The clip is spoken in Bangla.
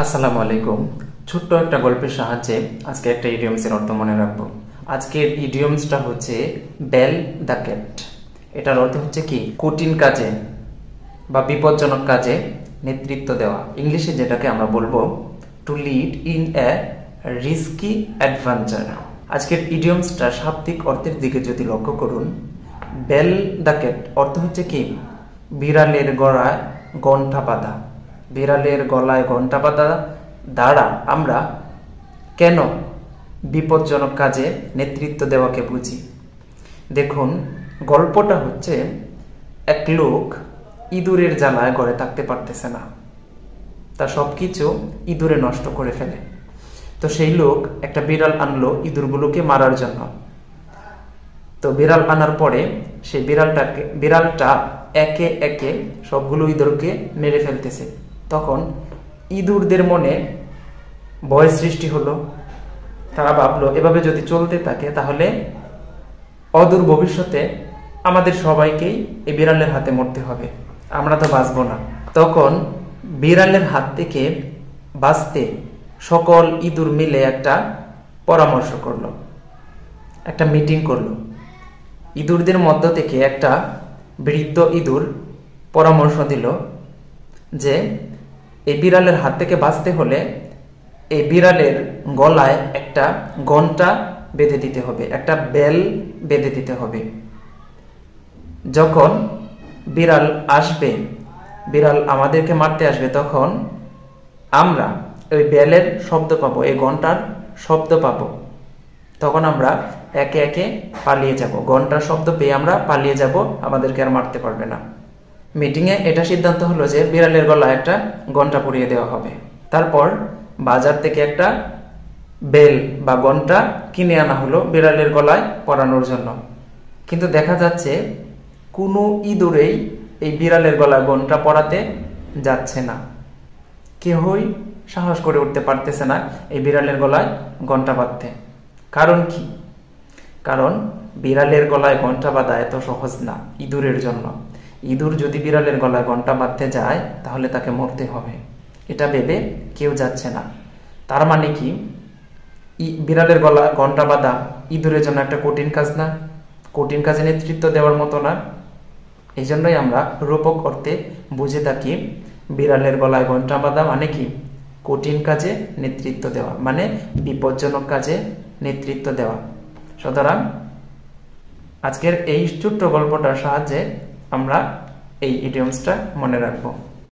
আসসালামু আলাইকুম। ছোট্ট একটা গল্পের সাহায্যে আজকে একটা ইডিয়মসের অর্থ মনে রাখবো। আজকের ইডিয়মসটা হচ্ছে বেল দ্য ক্যাট। এটার অর্থ হচ্ছে কি, কঠিন কাজে বা বিপজ্জনক কাজে নেতৃত্ব দেওয়া। ইংলিশে যেটাকে আমরা বলবো to lead in a risky adventure. আজকের ইডিয়মসটা শাব্দিক অর্থের দিকে যদি লক্ষ্য করুন, বেল দ্য ক্যাট অর্থ হচ্ছে কি, বিড়ালের গলায় ঘণ্টা বাঁধা। বিড়ালের গলায় ঘণ্টা বাঁধা দ্বারা আমরা কেন বিপজ্জনক কাজে নেতৃত্ব দেওয়াকে বুঝি। দেখুন, গল্পটা হচ্ছে এক লোক ইঁদুরের জ্বালায় ঘরে থাকতে পারতেছে না, তা সবকিছু ইঁদুরে নষ্ট করে ফেলে। তো সেই লোক একটা বিড়াল আনলো ইঁদুরগুলোকে মারার জন্য। তো বিড়াল আনার পরে সেই বিড়ালটা একে একে সবগুলো ইঁদুরকে মেরে ফেলতেছে। তখন ইঁদুরদের মনে ভয় সৃষ্টি হলো। তারা ভাবলো, এভাবে যদি চলতে থাকে তাহলে অদূর ভবিষ্যতে আমাদের সবাইকেই এই বিড়ালের হাতে মরতে হবে, আমরা তো বাঁচবো না। তখন বিড়ালের হাত থেকে বাঁচতে সকল ইঁদুর মিলে একটা পরামর্শ করলো, একটা মিটিং করলো। ইঁদুরদের মধ্য থেকে একটা বৃদ্ধ ইঁদুর পরামর্শ দিল যে এই বিড়ালের হাত থেকে বাঁচতে হলে এই বিড়ালের গলায় একটা ঘণ্টা বেঁধে দিতে হবে, একটা বেল বেঁধে দিতে হবে। যখন বিড়াল আসবে, বিড়াল আমাদেরকে মারতে আসবে, তখন আমরা ওই বেলের শব্দ পাবো, এই ঘণ্টার শব্দ পাবো। তখন আমরা একে একে পালিয়ে যাব। ঘণ্টার শব্দ পেয়ে আমরা পালিয়ে যাব, আমাদেরকে আর মারতে পারবে না। মিটিংয়ে এটা সিদ্ধান্ত হলো যে বিড়ালের গলায় একটা ঘণ্টা পরিয়ে দেওয়া হবে। তারপর বাজার থেকে একটা বেল বা ঘণ্টা কিনে আনা হলো বিড়ালের গলায় পরানোর জন্য। কিন্তু দেখা যাচ্ছে কোনো ইঁদুরেই এই বিড়ালের গলায় ঘণ্টা পরাতে যাচ্ছে না। কেউই সাহস করে উঠতে পারতেছে না এই বিড়ালের গলায় ঘণ্টা বাঁধতে। কারণ কি? কারণ বিড়ালের গলায় ঘণ্টা বাঁধা এত সহজ না ইঁদুরের জন্য। ইঁদুর যদি বিড়ালের গলায় ঘণ্টা বাঁধতে যায় তাহলে তাকে মরতে হবে, এটা ভেবে কেউ যাচ্ছে না। তার মানে কি, বিড়ালের গলায় ঘণ্টা বাঁধা ইঁদুরের জন্য একটা কঠিন কাজ না, কঠিন কাজে নেতৃত্ব দেওয়ার মতো না। এই জন্যই আমরা রূপক অর্থে বুঝে থাকি বিড়ালের গলায় ঘণ্টা বাঁধা মানে কি, কঠিন কাজে নেতৃত্ব দেওয়া, মানে বিপজ্জনক কাজে নেতৃত্ব দেওয়া। সুতরাং আজকের এই ছোট্ট গল্পটার সাহায্যে আমরা এই ইডিয়মসটা মনে রাখবো।